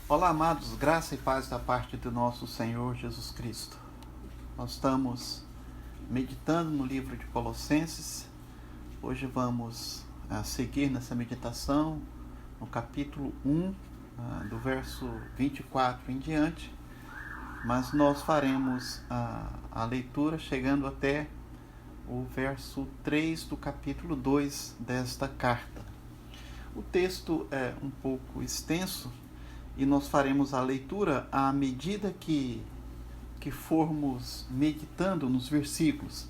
Olá, amados, graça e paz da parte do nosso Senhor Jesus Cristo. Nós estamos meditando no livro de Colossenses. Hoje vamos seguir nessa meditação no capítulo 1, do verso 24 em diante, mas nós faremos a leitura chegando até o verso 3 do capítulo 2 desta carta. O texto é um pouco extenso, e nós faremos a leitura à medida que formos meditando nos versículos.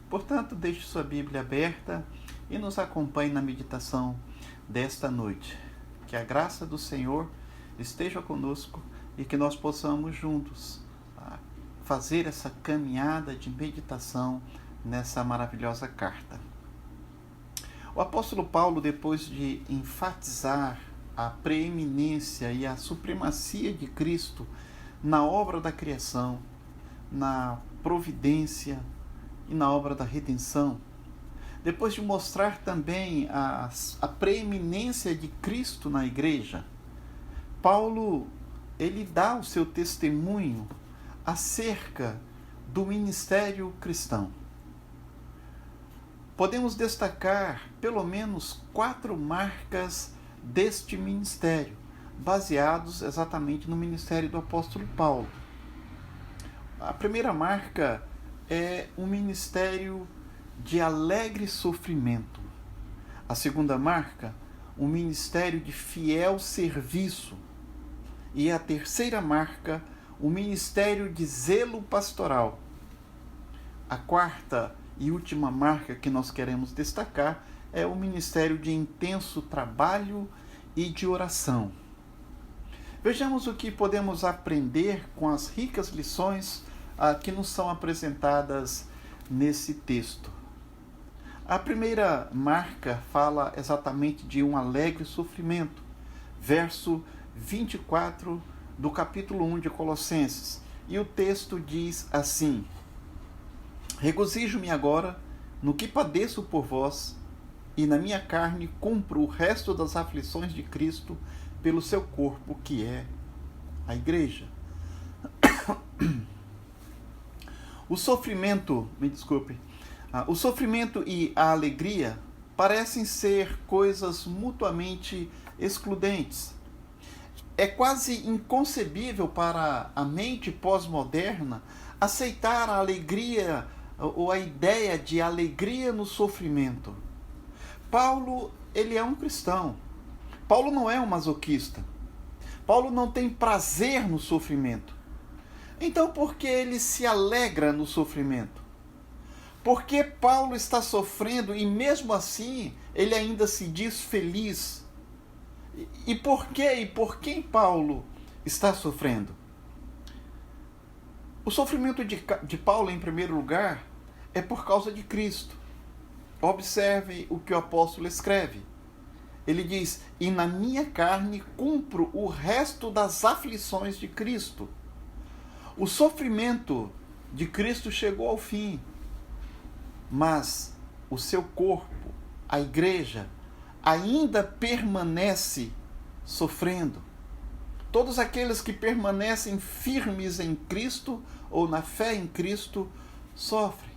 Portanto, deixe sua Bíblia aberta e nos acompanhe na meditação desta noite. Que a graça do Senhor esteja conosco e que nós possamos juntos fazer essa caminhada de meditação nessa maravilhosa carta. O apóstolo Paulo, depois de enfatizar a preeminência e a supremacia de Cristo na obra da criação, na providência e na obra da redenção, depois de mostrar também a preeminência de Cristo na igreja, Paulo ele dá o seu testemunho acerca do ministério cristão. Podemos destacar pelo menos 4 marcas deste ministério, baseados exatamente no ministério do apóstolo Paulo. A primeira marca é um ministério de alegre sofrimento. A segunda marca, um ministério de fiel serviço. E a terceira marca, um ministério de zelo pastoral. A quarta e última marca que nós queremos destacar é o ministério de intenso trabalho e de oração. Vejamos o que podemos aprender com as ricas lições que nos são apresentadas nesse texto. A primeira marca fala exatamente de um alegre sofrimento. Verso 24 do capítulo 1 de Colossenses. E o texto diz assim: Regozijo-me agora no que padeço por vós, e na minha carne cumpro o resto das aflições de Cristo pelo seu corpo, que é a igreja. O sofrimento e a alegria parecem ser coisas mutuamente excludentes. É quase inconcebível para a mente pós-moderna aceitar a alegria ou a ideia de alegria no sofrimento. Paulo, ele é um cristão. Paulo não é um masoquista. Paulo não tem prazer no sofrimento. Então, por que ele se alegra no sofrimento? Por que Paulo está sofrendo e mesmo assim ele ainda se diz feliz? E por que e por quem Paulo está sofrendo? O sofrimento de Paulo, em primeiro lugar, é por causa de Cristo. Observe o que o apóstolo escreve. Ele diz: e na minha carne cumpro o resto das aflições de Cristo. O sofrimento de Cristo chegou ao fim, mas o seu corpo, a igreja, ainda permanece sofrendo. Todos aqueles que permanecem firmes em Cristo ou na fé em Cristo sofrem.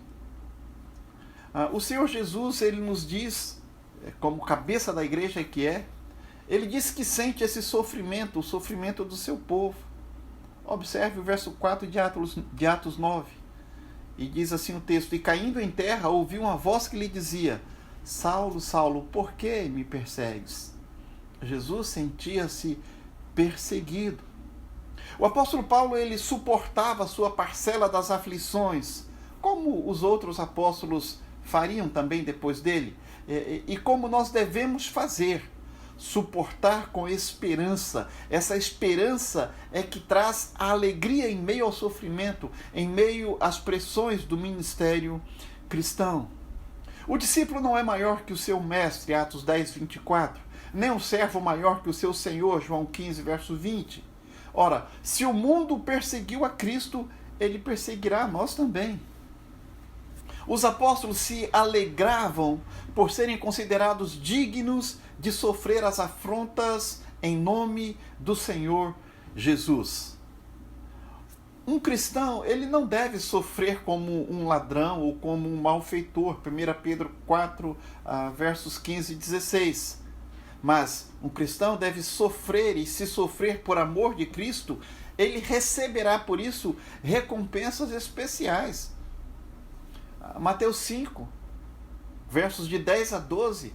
O Senhor Jesus, ele nos diz, como cabeça da igreja que é, ele diz que sente esse sofrimento, o sofrimento do seu povo. Observe o verso 4 de Atos 9. E diz assim o texto: e caindo em terra, ouviu uma voz que lhe dizia: Saulo, Saulo, por que me persegues? Jesus sentia-se perseguido. O apóstolo Paulo, ele suportava a sua parcela das aflições, como os outros apóstolos fariam também depois dele, e como nós devemos fazer, suportar com esperança. Essa esperança é que traz a alegria em meio ao sofrimento, em meio às pressões do ministério cristão. O discípulo não é maior que o seu mestre, Atos 10, 24, nem o servo maior que o seu senhor, João 15, verso 20. Ora, se o mundo perseguiu a Cristo, ele perseguirá a nós também. Os apóstolos se alegravam por serem considerados dignos de sofrer as afrontas em nome do Senhor Jesus. Um cristão, ele não deve sofrer como um ladrão ou como um malfeitor. 1 Pedro 4, versos 15 e 16. Mas um cristão deve sofrer, e se sofrer por amor de Cristo, ele receberá por isso recompensas especiais. Mateus 5, versos de 10 a 12,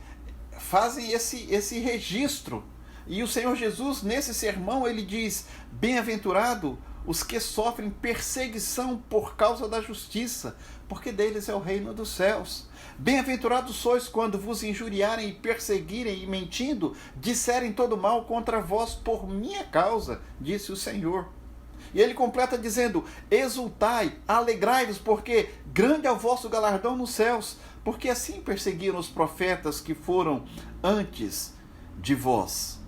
fazem esse registro. E o Senhor Jesus, nesse sermão, ele diz: bem-aventurado os que sofrem perseguição por causa da justiça, porque deles é o reino dos céus. Bem-aventurados sois quando vos injuriarem e perseguirem e mentindo, disserem todo mal contra vós por minha causa, disse o Senhor. E ele completa dizendo: exultai, alegrai-vos, porque grande é o vosso galardão nos céus, porque assim perseguiram os profetas que foram antes de vós.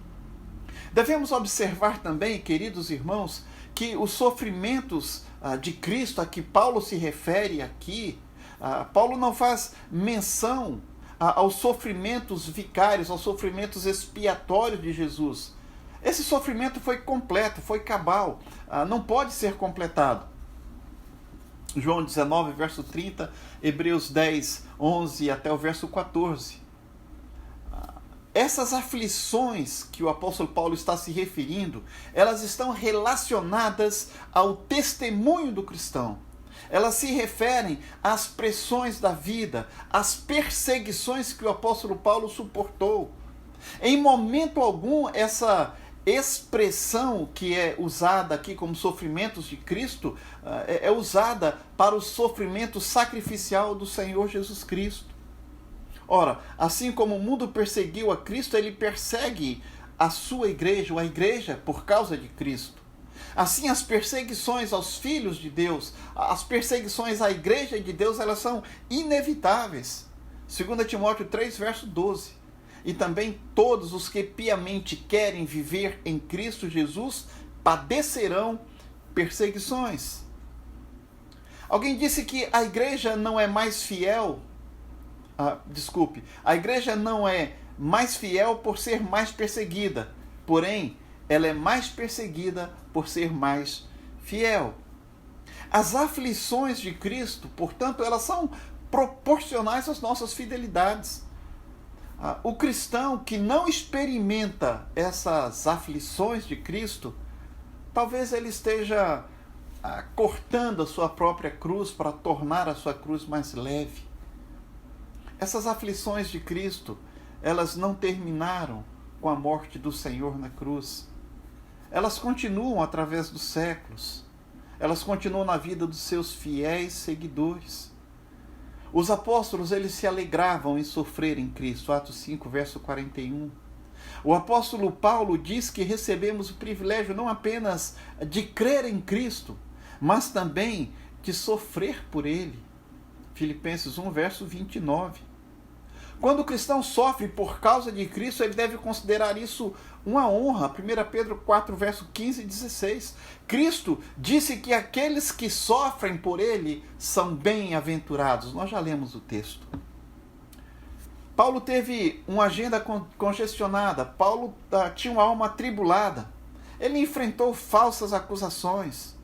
Devemos observar também, queridos irmãos, que os sofrimentos de Cristo a que Paulo se refere aqui, Paulo não faz menção aos sofrimentos vicários, aos sofrimentos expiatórios de Jesus. Esse sofrimento foi completo, foi cabal, não pode ser completado. João 19, verso 30, Hebreus 10, 11 até o verso 14. Essas aflições que o apóstolo Paulo está se referindo, elas estão relacionadas ao testemunho do cristão. Elas se referem às pressões da vida, às perseguições que o apóstolo Paulo suportou. Em momento algum, essa expressão que é usada aqui como sofrimentos de Cristo é usada para o sofrimento sacrificial do Senhor Jesus Cristo. Ora, assim como o mundo perseguiu a Cristo, ele persegue a sua igreja, ou a igreja, por causa de Cristo. Assim, as perseguições aos filhos de Deus, as perseguições à igreja de Deus, elas são inevitáveis. 2 Timóteo 3, verso 12. E também todos os que piamente querem viver em Cristo Jesus padecerão perseguições. Alguém disse que a igreja não é mais fiel. A igreja não é mais fiel por ser mais perseguida, porém, ela é mais perseguida por ser mais fiel. As aflições de Cristo, portanto, elas são proporcionais às nossas fidelidades. O cristão que não experimenta essas aflições de Cristo, talvez ele esteja cortando a sua própria cruz para tornar a sua cruz mais leve. Essas aflições de Cristo, elas não terminaram com a morte do Senhor na cruz. Elas continuam através dos séculos. Elas continuam na vida dos seus fiéis seguidores. Os apóstolos, eles se alegravam em sofrer em Cristo. Atos 5, verso 41. O apóstolo Paulo diz que recebemos o privilégio não apenas de crer em Cristo, mas também de sofrer por Ele. Filipenses 1, verso 29. Quando o cristão sofre por causa de Cristo, ele deve considerar isso uma honra. 1 Pedro 4, verso 15 e 16. Cristo disse que aqueles que sofrem por Ele são bem-aventurados. Nós já lemos o texto. Paulo teve uma agenda congestionada. Paulo tinha uma alma atribulada. Ele enfrentou falsas acusações.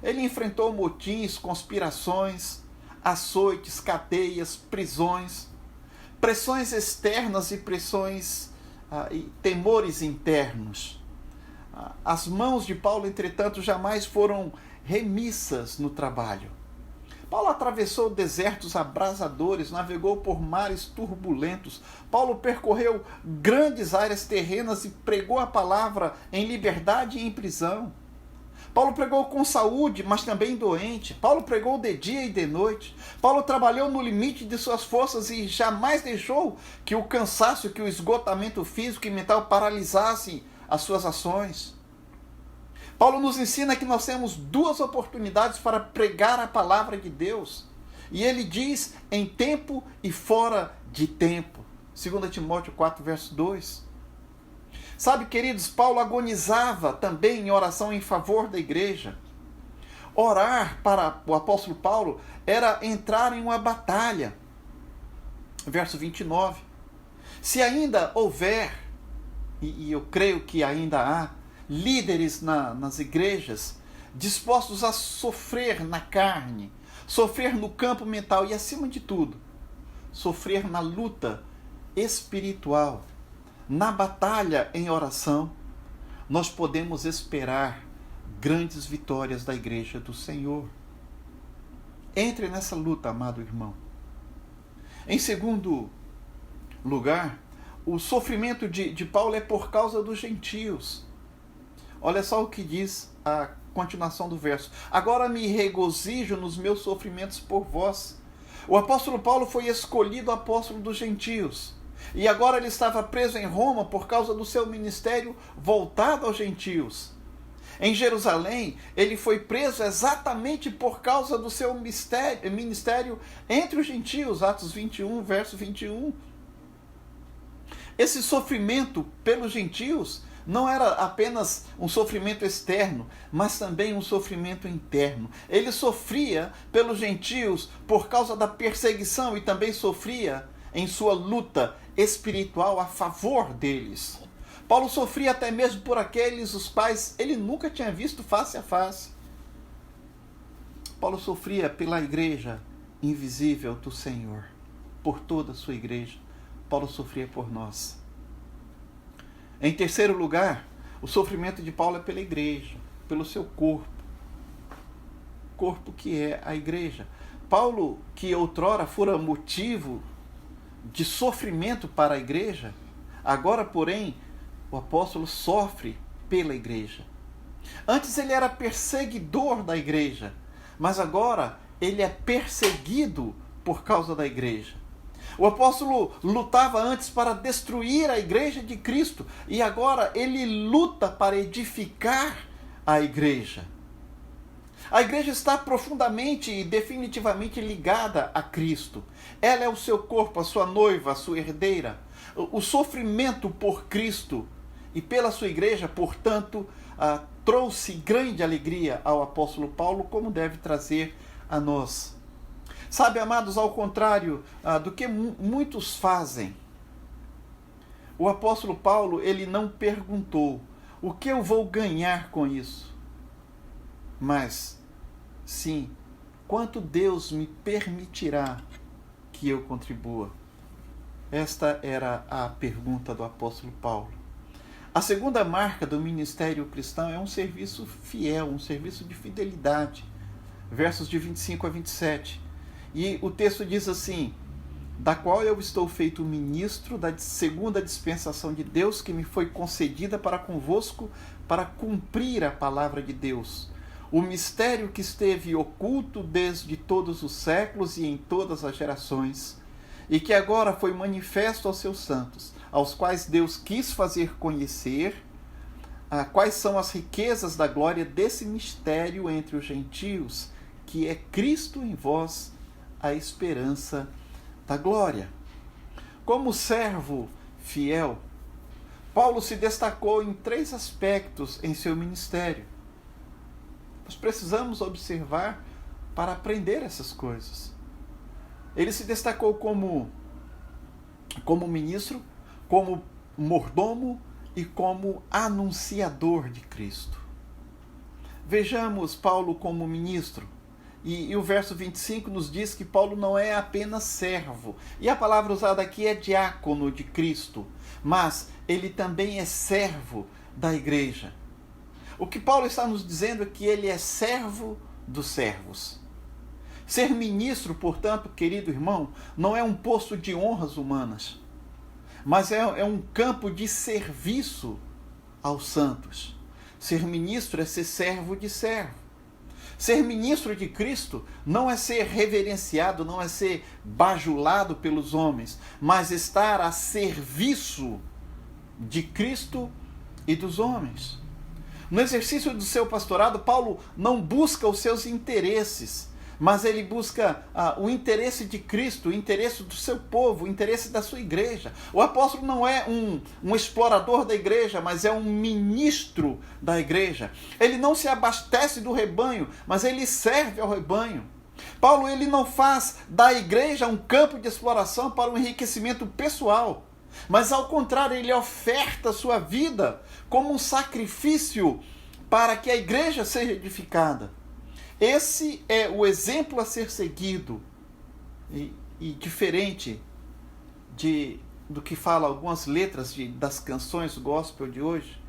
Ele enfrentou motins, conspirações, açoites, cadeias, prisões, pressões externas e pressões e temores internos. As mãos de Paulo, entretanto, jamais foram remissas no trabalho. Paulo atravessou desertos abrasadores, navegou por mares turbulentos. Paulo percorreu grandes áreas terrenas e pregou a palavra em liberdade e em prisão. Paulo pregou com saúde, mas também doente. Paulo pregou de dia e de noite. Paulo trabalhou no limite de suas forças e jamais deixou que o cansaço, que o esgotamento físico e mental paralisassem as suas ações. Paulo nos ensina que nós temos duas oportunidades para pregar a palavra de Deus. E ele diz em tempo e fora de tempo. 2 Timóteo 4, verso 2. Sabe, queridos, Paulo agonizava também em oração em favor da igreja. Orar para o apóstolo Paulo era entrar em uma batalha. Verso 29. Se ainda houver, e eu creio que ainda há, líderes nas igrejas dispostos a sofrer na carne, sofrer no campo mental e, acima de tudo, sofrer na luta espiritual, na batalha em oração, nós podemos esperar grandes vitórias da igreja do Senhor. Entre nessa luta, amado irmão. Em segundo lugar, o sofrimento de Paulo é por causa dos gentios. Olha só o que diz a continuação do verso. Agora me regozijo nos meus sofrimentos por vós. O apóstolo Paulo foi escolhido apóstolo dos gentios. E agora ele estava preso em Roma por causa do seu ministério voltado aos gentios. Em Jerusalém, ele foi preso exatamente por causa do seu ministério entre os gentios. Atos 21, verso 21. Esse sofrimento pelos gentios não era apenas um sofrimento externo, mas também um sofrimento interno. Ele sofria pelos gentios por causa da perseguição e também sofria em sua luta espiritual a favor deles. Paulo sofria até mesmo por aqueles os quais ele nunca tinha visto face a face. Paulo sofria pela igreja invisível do Senhor, por toda a sua igreja. Paulo sofria por nós. Em terceiro lugar, o sofrimento de Paulo é pela igreja, pelo seu corpo. Corpo que é a igreja. Paulo, que outrora fora motivo de sofrimento para a igreja, agora, porém, o apóstolo sofre pela igreja. Antes ele era perseguidor da igreja, mas agora ele é perseguido por causa da igreja. O apóstolo lutava antes para destruir a igreja de Cristo e agora ele luta para edificar a igreja. A igreja está profundamente e definitivamente ligada a Cristo. Ela é o seu corpo, a sua noiva, a sua herdeira. O sofrimento por Cristo e pela sua igreja, portanto, trouxe grande alegria ao apóstolo Paulo, como deve trazer a nós. Sabe, amados, ao contrário do que muitos fazem, o apóstolo Paulo, ele não perguntou o que eu vou ganhar com isso, mas sim, quanto Deus me permitirá que eu contribua. Esta era a pergunta do apóstolo Paulo. A segunda marca do ministério cristão é um serviço fiel, um serviço de fidelidade. Versos de 25 a 27. E o texto diz assim: da qual eu estou feito ministro da segunda dispensação de Deus, que me foi concedida para convosco, para cumprir a palavra de Deus. O mistério que esteve oculto desde todos os séculos e em todas as gerações, e que agora foi manifesto aos seus santos, aos quais Deus quis fazer conhecer quais são as riquezas da glória desse mistério entre os gentios, que é Cristo em vós, a esperança da glória. Como servo fiel, Paulo se destacou em 3 aspectos em seu ministério. Nós precisamos observar para aprender essas coisas. Ele se destacou como ministro, como mordomo e como anunciador de Cristo. Vejamos Paulo como ministro. E o verso 25 nos diz que Paulo não é apenas servo. E a palavra usada aqui é diácono de Cristo. Mas ele também é servo da igreja. O que Paulo está nos dizendo é que ele é servo dos servos. Ser ministro, portanto, querido irmão, não é um posto de honras humanas, mas é um campo de serviço aos santos. Ser ministro é ser servo de servo. Ser ministro de Cristo não é ser reverenciado, não é ser bajulado pelos homens, mas estar a serviço de Cristo e dos homens. No exercício do seu pastorado, Paulo não busca os seus interesses, mas ele busca o interesse de Cristo, o interesse do seu povo, o interesse da sua igreja. O apóstolo não é um explorador da igreja, mas é um ministro da igreja. Ele não se abastece do rebanho, mas ele serve ao rebanho. Paulo, ele não faz da igreja um campo de exploração para um enriquecimento pessoal, Mas ao contrário, ele oferta a sua vida como um sacrifício para que a igreja seja edificada. Esse é o exemplo a ser seguido e diferente do que fala algumas letras das canções gospel de hoje.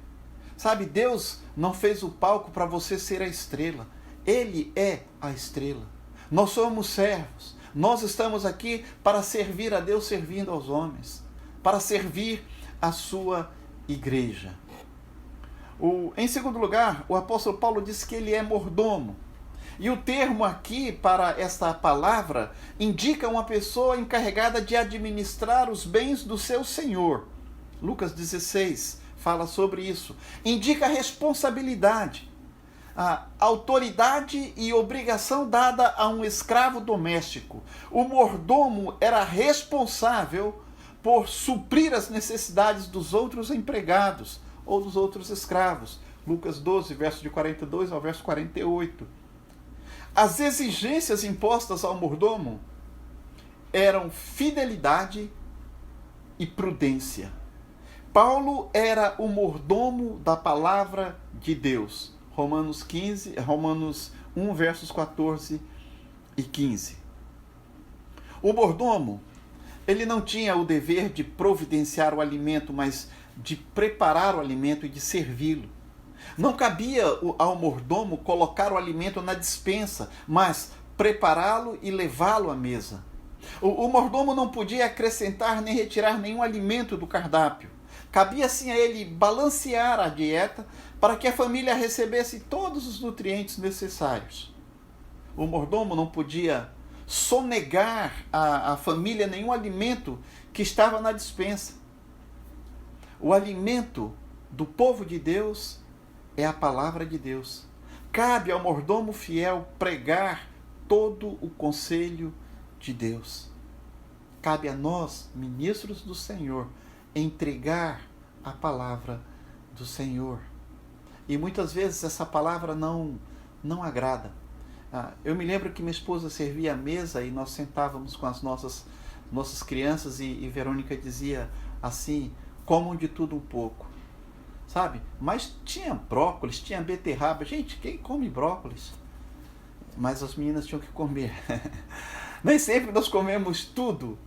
Sabe, Deus não fez o palco para você ser a estrela. Ele é a estrela. Nós somos servos. Nós estamos aqui para servir a Deus servindo aos homens, para servir a sua igreja. Em segundo lugar, o apóstolo Paulo diz que ele é mordomo. E o termo aqui para esta palavra indica uma pessoa encarregada de administrar os bens do seu senhor. Lucas 16 fala sobre isso. Indica responsabilidade, a autoridade e obrigação dada a um escravo doméstico. O mordomo era responsável por suprir as necessidades dos outros empregados ou dos outros escravos. Lucas 12, verso de 42 ao verso 48. As exigências impostas ao mordomo eram fidelidade e prudência. Paulo era o mordomo da palavra de Deus. Romanos 1, versos 14 e 15. O mordomo, ele não tinha o dever de providenciar o alimento, mas de preparar o alimento e de servi-lo. Não cabia ao mordomo colocar o alimento na despensa, mas prepará-lo e levá-lo à mesa. O mordomo não podia acrescentar nem retirar nenhum alimento do cardápio. Cabia sim a ele balancear a dieta para que a família recebesse todos os nutrientes necessários. O mordomo não podia sonegar à família nenhum alimento que estava na despensa. O alimento do povo de Deus é a palavra de Deus. Cabe ao mordomo fiel pregar todo o conselho de Deus. Cabe a nós, ministros do Senhor, entregar a palavra do Senhor. E muitas vezes essa palavra não agrada. Eu me lembro que minha esposa servia a mesa e nós sentávamos com as nossas crianças e Verônica dizia assim: comam de tudo um pouco. Sabe? Mas tinha brócolis, tinha beterraba. Gente, quem come brócolis? Mas as meninas tinham que comer. Nem sempre nós comemos tudo.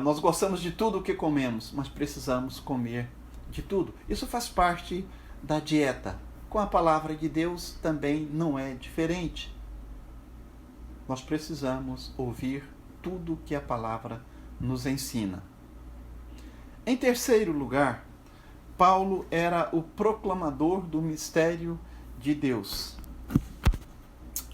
Nós gostamos de tudo o que comemos, mas precisamos comer de tudo. Isso faz parte da dieta. Com a palavra de Deus também não é diferente. Nós precisamos ouvir tudo que a palavra nos ensina. Em terceiro lugar, Paulo era o proclamador do mistério de Deus.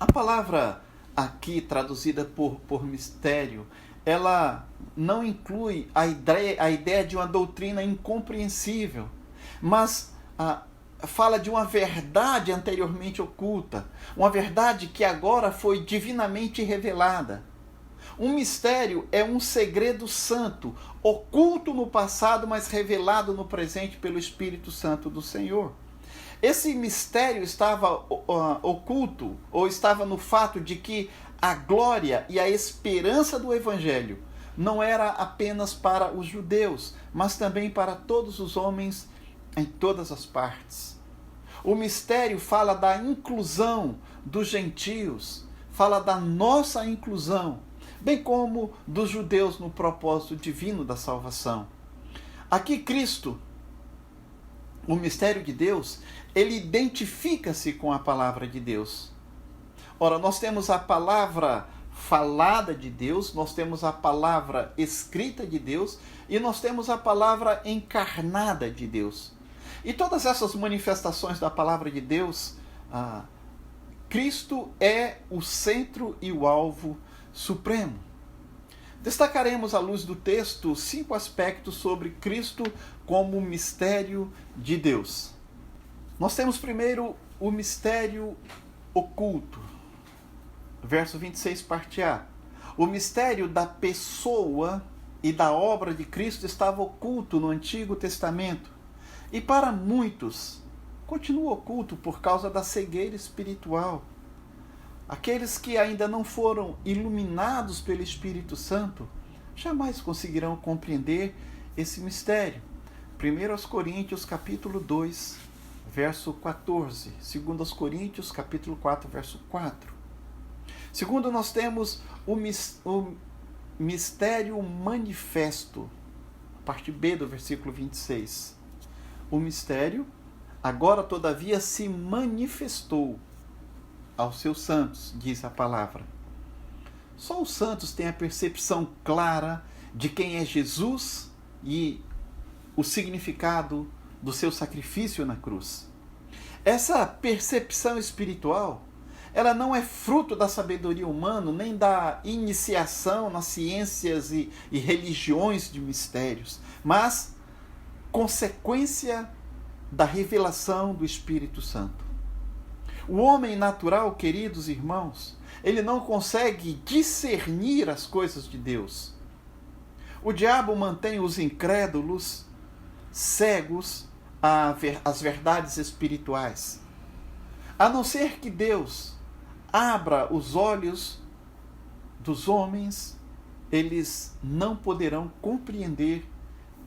A palavra aqui traduzida por mistério, ela não inclui a ideia de uma doutrina incompreensível, mas fala de uma verdade anteriormente oculta, uma verdade que agora foi divinamente revelada. Um mistério é um segredo santo, oculto no passado, mas revelado no presente pelo Espírito Santo do Senhor. Esse mistério estava oculto, ou estava no fato de que a glória e a esperança do Evangelho não era apenas para os judeus, mas também para todos os homens em todas as partes. O mistério fala da inclusão dos gentios, fala da nossa inclusão, bem como dos judeus no propósito divino da salvação. Aqui Cristo, o mistério de Deus, ele identifica-se com a palavra de Deus. Ora, nós temos a palavra falada de Deus, nós temos a palavra escrita de Deus e nós temos a palavra encarnada de Deus. E todas essas manifestações da palavra de Deus, Cristo é o centro e o alvo supremo. Destacaremos à luz do texto 5 aspectos sobre Cristo como mistério de Deus. Nós temos primeiro o mistério oculto. Verso 26, parte A. O mistério da pessoa e da obra de Cristo estava oculto no Antigo Testamento. E para muitos, continua oculto por causa da cegueira espiritual. Aqueles que ainda não foram iluminados pelo Espírito Santo jamais conseguirão compreender esse mistério. 1 Coríntios capítulo 2, verso 14. 2 Coríntios capítulo 4, verso 4. Segundo, nós temos o mistério manifesto, parte B do versículo 26. O mistério, agora todavia, se manifestou aos seus santos, diz a palavra. Só os santos têm a percepção clara de quem é Jesus e o significado do seu sacrifício na cruz. Essa percepção espiritual, ela não é fruto da sabedoria humana, nem da iniciação nas ciências e religiões de mistérios, mas consequência da revelação do Espírito Santo. O homem natural, queridos irmãos, ele não consegue discernir as coisas de Deus. O diabo mantém os incrédulos cegos às verdades espirituais. A não ser que Deus abra os olhos dos homens, eles não poderão compreender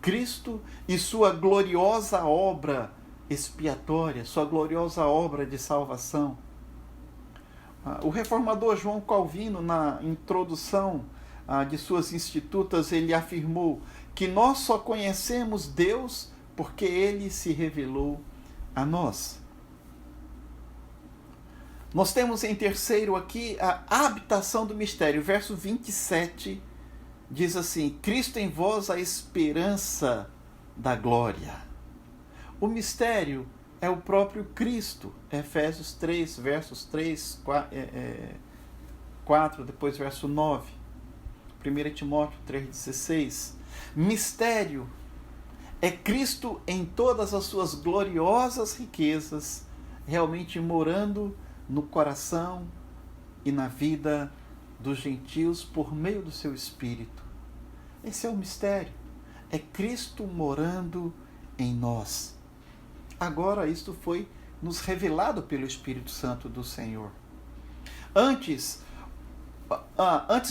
Cristo e sua gloriosa obra expiatória, sua gloriosa obra de salvação. O reformador João Calvino, na introdução de suas Institutas, ele afirmou que nós só conhecemos Deus porque ele se revelou a nós. Nós temos em terceiro aqui a habitação do mistério. Verso 27 diz assim: Cristo em vós a esperança da glória. O mistério é o próprio Cristo. Efésios 3, versos 3, 4, depois verso 9. 1 Timóteo 3,16. Mistério é Cristo em todas as suas gloriosas riquezas, realmente morando no coração e na vida dos gentios por meio do seu Espírito. Esse é o mistério. É Cristo morando em nós. Agora isto foi nos revelado pelo Espírito Santo do Senhor. Antes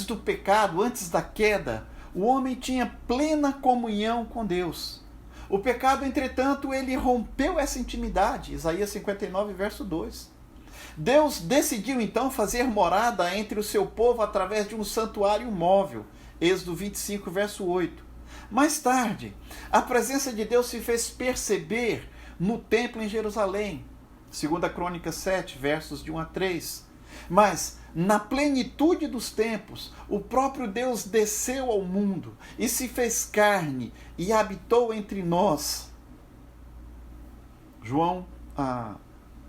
do pecado, antes da queda, o homem tinha plena comunhão com Deus. O pecado, entretanto, ele rompeu essa intimidade. Isaías 59, verso 2. Deus decidiu então fazer morada entre o seu povo através de um santuário móvel. Êxodo 25, verso 8. Mais tarde, a presença de Deus se fez perceber no templo em Jerusalém. 2 Crônicas 7, versos de 1 a 3. Mas, na plenitude dos tempos, o próprio Deus desceu ao mundo e se fez carne e habitou entre nós. João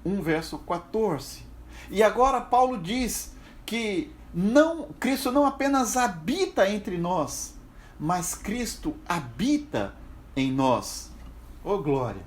1, verso 14. E agora Paulo diz que Cristo não apenas habita entre nós, mas Cristo habita em nós. Oh, glória!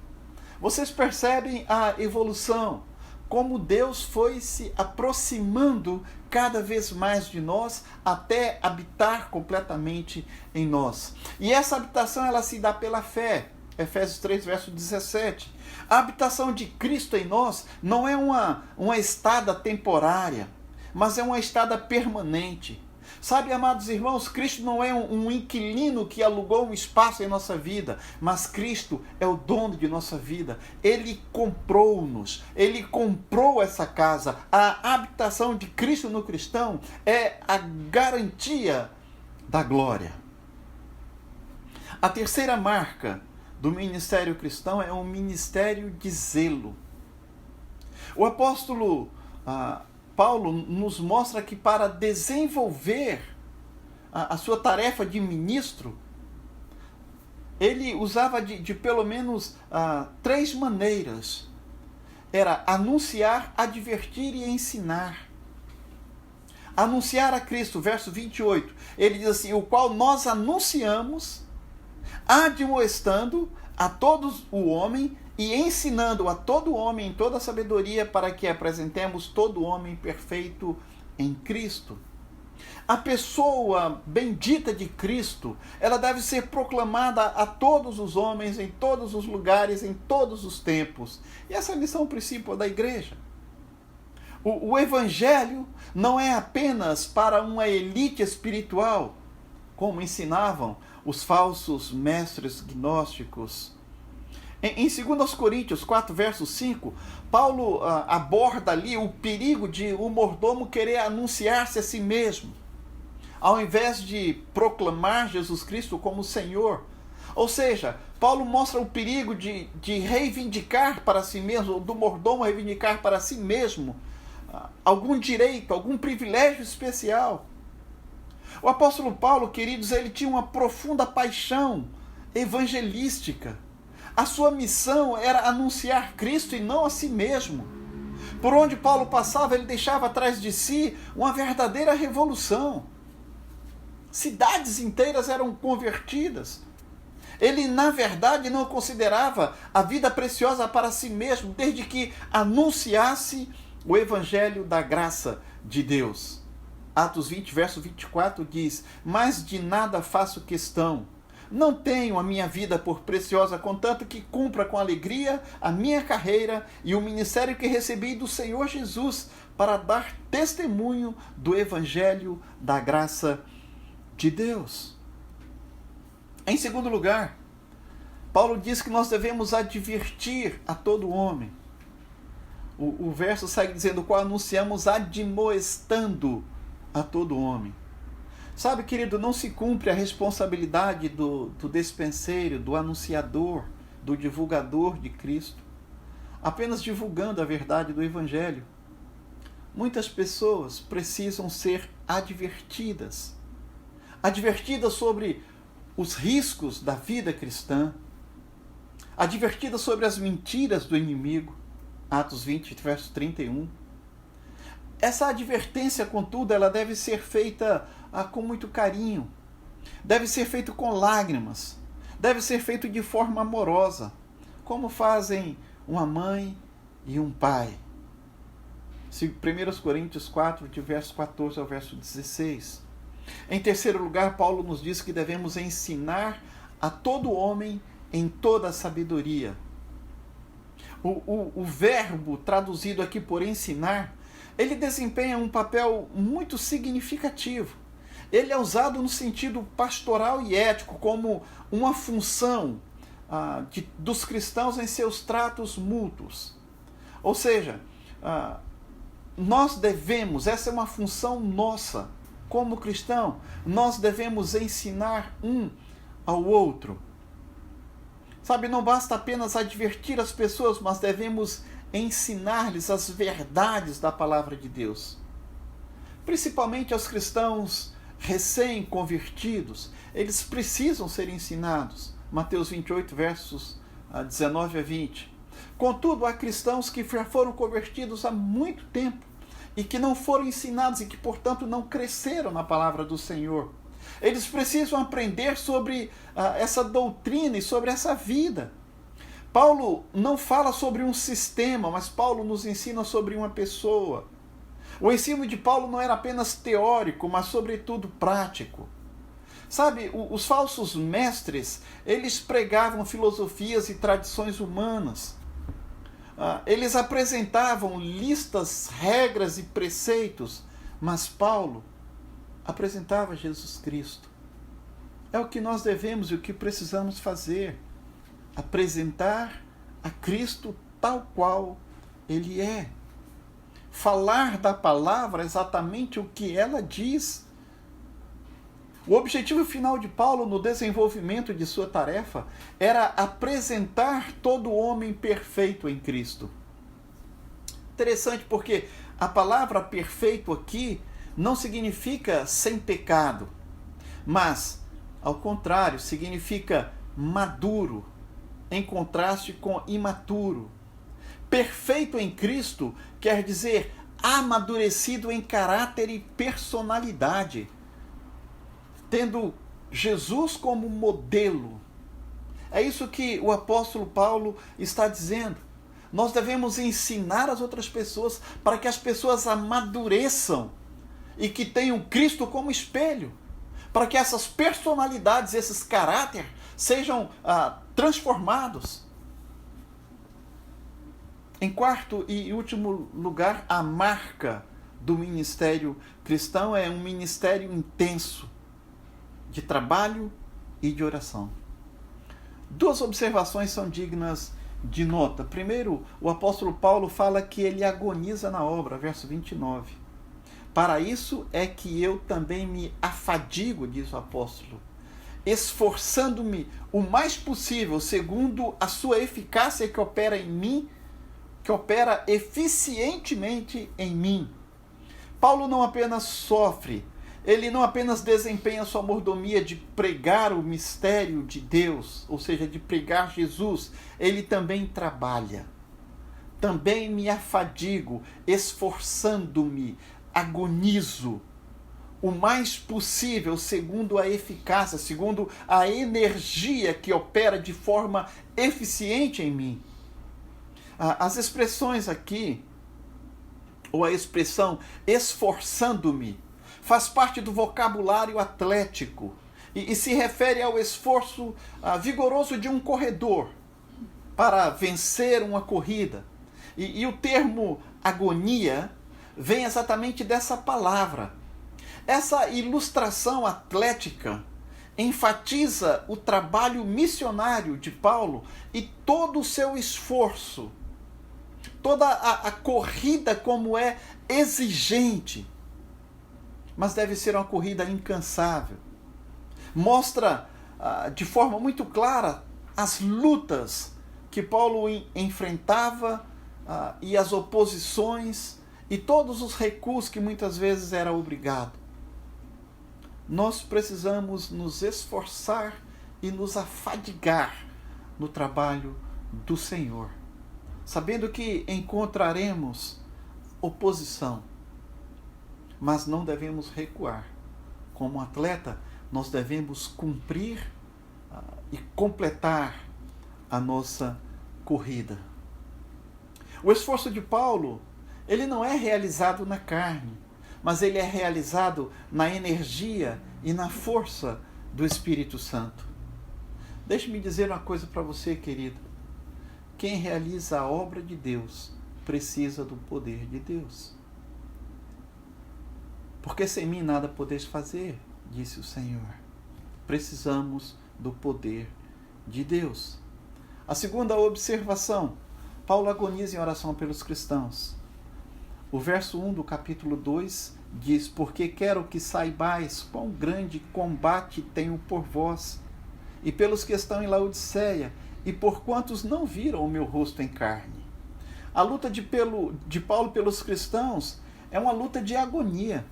Vocês percebem a evolução, como Deus foi se aproximando cada vez mais de nós até habitar completamente em nós. E essa habitação ela se dá pela fé. Efésios 3, verso 17. A habitação de Cristo em nós não é uma estada temporária, mas é uma estada permanente. Sabe, amados irmãos, Cristo não é um inquilino que alugou um espaço em nossa vida, mas Cristo é o dono de nossa vida. Ele comprou-nos, Ele comprou essa casa. A habitação de Cristo no cristão é a garantia da glória. A terceira marca do ministério cristão é um ministério de zelo. O apóstolo Paulo nos mostra que para desenvolver a sua tarefa de ministro, ele usava de pelo menos 3 maneiras. Era anunciar, advertir e ensinar. Anunciar a Cristo, verso 28. Ele diz assim: o qual nós anunciamos, admoestando a todos o homem e ensinando a todo homem em toda a sabedoria, para que apresentemos todo homem perfeito em Cristo. A pessoa bendita de Cristo, ela deve ser proclamada a todos os homens, em todos os lugares, em todos os tempos. E essa é a missão principal da igreja. O evangelho não é apenas para uma elite espiritual, como ensinavam os falsos mestres gnósticos. Em 2 Coríntios 4, verso 5, Paulo aborda ali o perigo de o mordomo querer anunciar-se a si mesmo, ao invés de proclamar Jesus Cristo como Senhor. Ou seja, Paulo mostra o perigo de reivindicar para si mesmo, do mordomo reivindicar para si mesmo algum direito, algum privilégio especial. O apóstolo Paulo, queridos, ele tinha uma profunda paixão evangelística. A sua missão era anunciar Cristo e não a si mesmo. Por onde Paulo passava, ele deixava atrás de si uma verdadeira revolução. Cidades inteiras eram convertidas. Ele, na verdade, não considerava a vida preciosa para si mesmo, desde que anunciasse o evangelho da graça de Deus. Atos 20, verso 24 diz: mas de nada faço questão. Não tenho a minha vida por preciosa, contanto que cumpra com alegria a minha carreira e o ministério que recebi do Senhor Jesus para dar testemunho do evangelho da graça de Deus. Em segundo lugar, Paulo diz que nós devemos advertir a todo homem. O verso segue dizendo: qual anunciamos admoestando a todo homem. Sabe, querido, não se cumpre a responsabilidade do despenseiro, do anunciador, do divulgador de Cristo, apenas divulgando a verdade do Evangelho. Muitas pessoas precisam ser advertidas. Advertidas sobre os riscos da vida cristã. Advertidas sobre as mentiras do inimigo. Atos 20, verso 31. Essa advertência, contudo, ela deve ser feita com muito carinho, deve ser feita com lágrimas, deve ser feita de forma amorosa, como fazem uma mãe e um pai. 1 Coríntios 4, de verso 14 ao verso 16. Em terceiro lugar, Paulo nos diz que devemos ensinar a todo homem em toda a sabedoria. O verbo traduzido aqui por ensinar, ele desempenha um papel muito significativo. Ele é usado no sentido pastoral e ético, como uma função dos cristãos em seus tratos mútuos. Ou seja, nós devemos, essa é uma função nossa, como cristão, nós devemos ensinar um ao outro. Sabe, não basta apenas advertir as pessoas, mas devemos ensinar-lhes as verdades da palavra de Deus. Principalmente aos cristãos recém-convertidos, eles precisam ser ensinados. Mateus 28, versos 19 a 20. Contudo, há cristãos que já foram convertidos há muito tempo e que não foram ensinados e que, portanto, não cresceram na palavra do Senhor. Eles precisam aprender sobre essa doutrina e sobre essa vida. Paulo não fala sobre um sistema, mas Paulo nos ensina sobre uma pessoa. O ensino de Paulo não era apenas teórico, mas sobretudo prático. Sabe, os falsos mestres, eles pregavam filosofias e tradições humanas. Eles apresentavam listas, regras e preceitos, mas Paulo apresentava Jesus Cristo. É o que nós devemos e o que precisamos fazer. Apresentar a Cristo tal qual Ele é. Falar da palavra exatamente o que ela diz. O objetivo final de Paulo no desenvolvimento de sua tarefa era apresentar todo homem perfeito em Cristo. Interessante porque a palavra perfeito aqui não significa sem pecado, mas, ao contrário, significa maduro, em contraste com imaturo. Perfeito em Cristo quer dizer amadurecido em caráter e personalidade, tendo Jesus como modelo. É isso que o apóstolo Paulo está dizendo. Nós devemos ensinar as outras pessoas para que as pessoas amadureçam e que tenham Cristo como espelho, para que essas personalidades, esses caráteres sejam transformados. Em quarto e último lugar, a marca do ministério cristão é um ministério intenso, de trabalho e de oração. Duas observações são dignas de nota. Primeiro, o apóstolo Paulo fala que ele agoniza na obra, verso 29. Para isso é que eu também me afadigo, diz o apóstolo, esforçando-me o mais possível, segundo a sua eficácia que opera em mim, que opera eficientemente em mim. Paulo não apenas sofre, ele não apenas desempenha sua mordomia de pregar o mistério de Deus, ou seja, de pregar Jesus, ele também trabalha. Também me afadigo, esforçando-me, agonizo o mais possível, segundo a eficácia, segundo a energia que opera de forma eficiente em mim. As expressões aqui, ou a expressão esforçando-me, faz parte do vocabulário atlético e se refere ao esforço vigoroso de um corredor para vencer uma corrida. E o termo agonia vem exatamente dessa palavra. Essa ilustração atlética enfatiza o trabalho missionário de Paulo e todo o seu esforço, toda a corrida como é exigente, mas deve ser uma corrida incansável. Mostra de forma muito clara as lutas que Paulo enfrentava e as oposições e todos os recursos que muitas vezes era obrigado. Nós precisamos nos esforçar e nos afadigar no trabalho do Senhor, sabendo que encontraremos oposição, mas não devemos recuar. Como atleta, nós devemos cumprir e completar a nossa corrida. O esforço de Paulo, ele não é realizado na carne, mas ele é realizado na energia e na força do Espírito Santo. Deixe-me dizer uma coisa para você, querido. Quem realiza a obra de Deus precisa do poder de Deus. Porque sem mim nada podeis fazer, disse o Senhor. Precisamos do poder de Deus. A segunda observação, Paulo agoniza em oração pelos cristãos. O verso 1 do capítulo 2 diz: porque quero que saibais quão grande combate tenho por vós, e pelos que estão em Laodiceia, e por quantos não viram o meu rosto em carne. A luta de Paulo pelos cristãos é uma luta de agonia.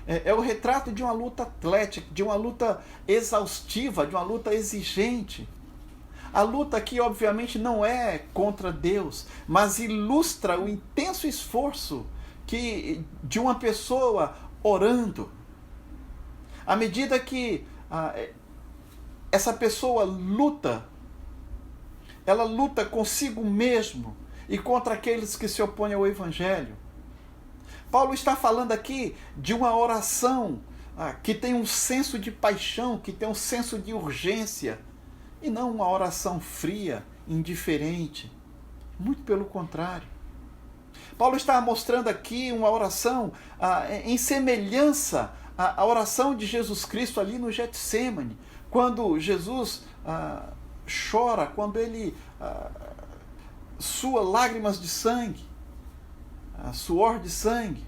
É o retrato de uma luta atlética, de uma luta exaustiva, de uma luta exigente. A luta aqui, obviamente, não é contra Deus, mas ilustra o intenso esforço de uma pessoa orando. À medida que essa pessoa luta, ela luta consigo mesmo e contra aqueles que se opõem ao Evangelho. Paulo está falando aqui de uma oração que tem um senso de paixão, que tem um senso de urgência, e não uma oração fria, indiferente. Muito pelo contrário. Paulo está mostrando aqui uma oração em semelhança à oração de Jesus Cristo ali no Getsêmani, quando Jesus chora, quando ele sua lágrimas de sangue, suor de sangue.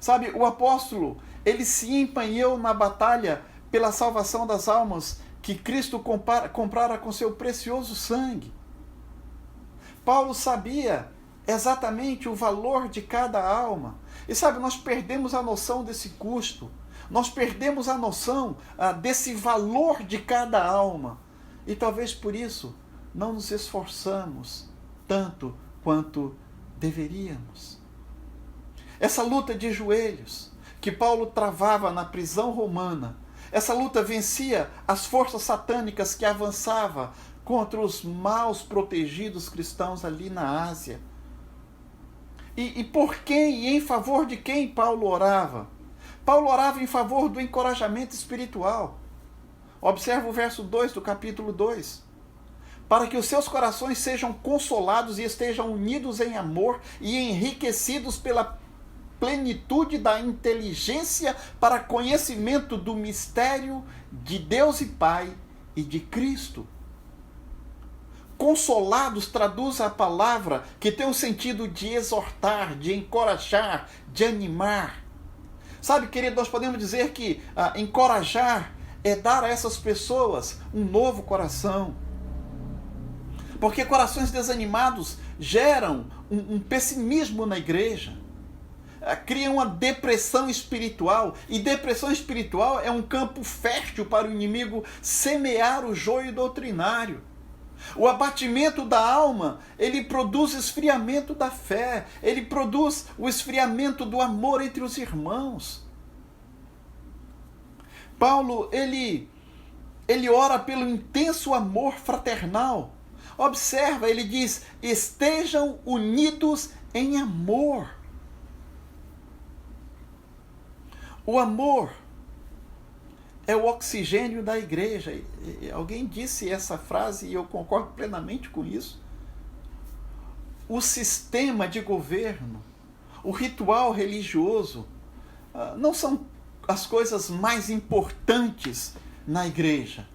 Sabe, o apóstolo, ele se empenhou na batalha pela salvação das almas que Cristo comprara com seu precioso sangue. Paulo sabia exatamente o valor de cada alma. E sabe, nós perdemos a noção desse custo. Nós perdemos a noção desse valor de cada alma. E talvez por isso não nos esforçamos tanto quanto deveríamos. Essa luta de joelhos que Paulo travava na prisão romana, essa luta vencia as forças satânicas que avançavam contra os maus protegidos cristãos ali na Ásia. E por quem e em favor de quem Paulo orava? Paulo orava em favor do encorajamento espiritual. Observa o verso 2 do capítulo 2. Para que os seus corações sejam consolados e estejam unidos em amor e enriquecidos pela plenitude da inteligência para conhecimento do mistério de Deus e Pai e de Cristo. Consolados traduz a palavra que tem o sentido de exortar, de encorajar, de animar. Sabe, querido, nós podemos dizer que encorajar é dar a essas pessoas um novo coração. Porque corações desanimados geram um pessimismo na igreja. Criam uma depressão espiritual. E depressão espiritual é um campo fértil para o inimigo semear o joio doutrinário. O abatimento da alma, ele produz esfriamento da fé. Ele produz o esfriamento do amor entre os irmãos. Paulo, ele ora pelo intenso amor fraternal. Observa, ele diz, estejam unidos em amor. O amor é o oxigênio da igreja. Alguém disse essa frase e eu concordo plenamente com isso. O sistema de governo, o ritual religioso, não são as coisas mais importantes na igreja,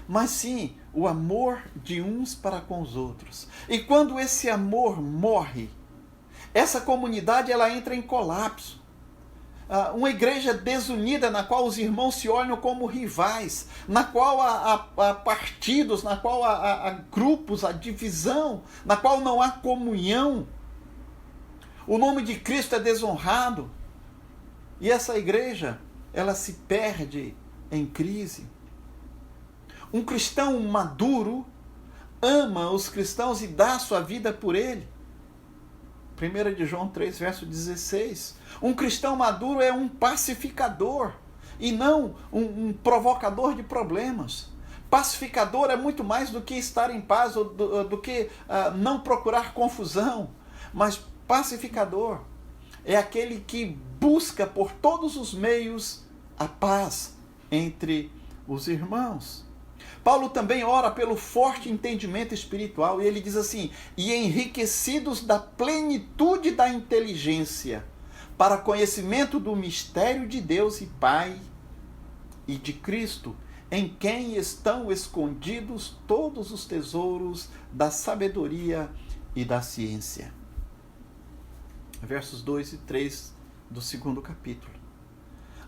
mas sim o amor de uns para com os outros. E quando esse amor morre, essa comunidade ela entra em colapso. Uma igreja desunida na qual os irmãos se olham como rivais, na qual há partidos, na qual há grupos, há divisão, na qual não há comunhão. O nome de Cristo é desonrado. E essa igreja, ela se perde em crise. Um cristão maduro ama os cristãos e dá sua vida por ele. 1 de João 3, verso 16. Um cristão maduro é um pacificador e não um provocador de problemas. Pacificador é muito mais do que estar em paz ou do que não procurar confusão. Mas pacificador é aquele que busca por todos os meios a paz entre os irmãos. Paulo também ora pelo forte entendimento espiritual, e ele diz assim, e enriquecidos da plenitude da inteligência, para conhecimento do mistério de Deus e Pai e de Cristo, em quem estão escondidos todos os tesouros da sabedoria e da ciência. Versos 2 e 3 do 2º capítulo.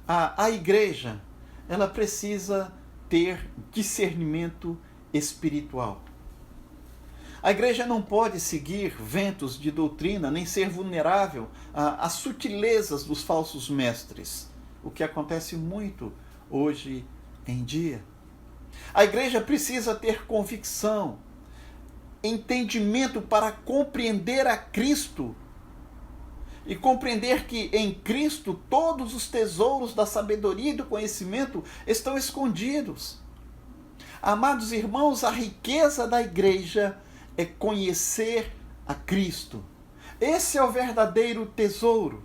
A igreja, ela precisa ter discernimento espiritual. A igreja não pode seguir ventos de doutrina, nem ser vulnerável às sutilezas dos falsos mestres, o que acontece muito hoje em dia. A igreja precisa ter convicção, entendimento para compreender a Cristo e compreender que em Cristo todos os tesouros da sabedoria e do conhecimento estão escondidos. Amados irmãos, a riqueza da igreja é conhecer a Cristo. Esse é o verdadeiro tesouro.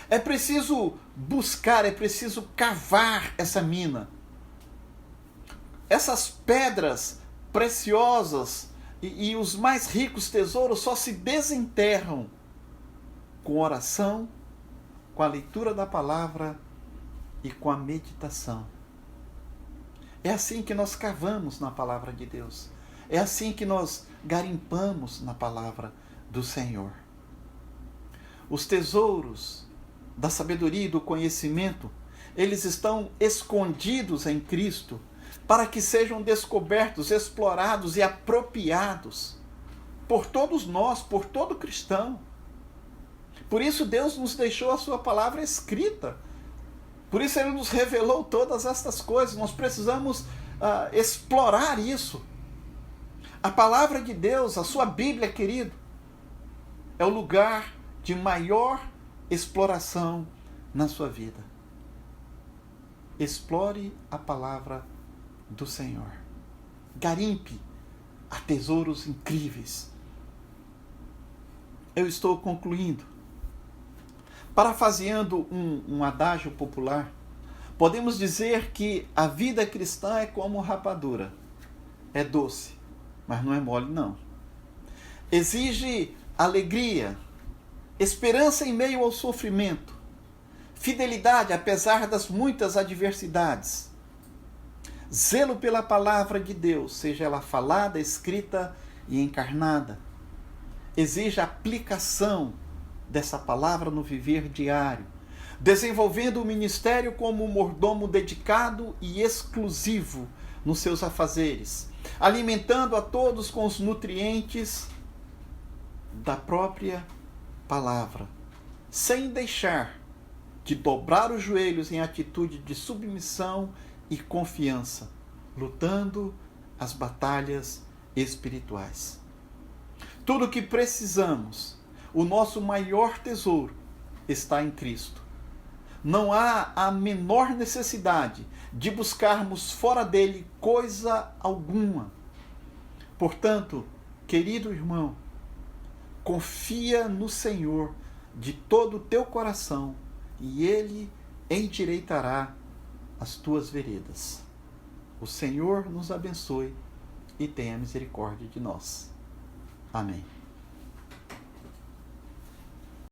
É preciso buscar, é preciso cavar essa mina. Essas pedras preciosas e os mais ricos tesouros só se desenterram com oração, com a leitura da palavra e com a meditação. É assim que nós cavamos na palavra de Deus. É assim que nós garimpamos na palavra do Senhor. Os tesouros da sabedoria e do conhecimento, eles estão escondidos em Cristo para que sejam descobertos, explorados e apropriados por todos nós, por todo cristão. Por isso Deus nos deixou a sua palavra escrita. Por isso Ele nos revelou todas estas coisas. Nós precisamos explorar isso. A palavra de Deus, a sua Bíblia, querido, é o lugar de maior exploração na sua vida. Explore a palavra do Senhor. Garimpe a tesouros incríveis. Eu estou concluindo. Parafaseando um adágio popular, podemos dizer que a vida cristã é como rapadura. É doce, mas não é mole, não. Exige alegria, esperança em meio ao sofrimento, fidelidade apesar das muitas adversidades, zelo pela palavra de Deus, seja ela falada, escrita e encarnada. Exige a aplicação dessa palavra no viver diário, desenvolvendo o ministério como um mordomo dedicado e exclusivo nos seus afazeres, alimentando a todos com os nutrientes da própria palavra, sem deixar de dobrar os joelhos em atitude de submissão e confiança, lutando as batalhas espirituais. Tudo o que precisamos, o nosso maior tesouro, está em Cristo. Não há a menor necessidade de buscarmos fora dele coisa alguma. Portanto, querido irmão, confia no Senhor de todo o teu coração e Ele endireitará as tuas veredas. O Senhor nos abençoe e tenha misericórdia de nós. Amém.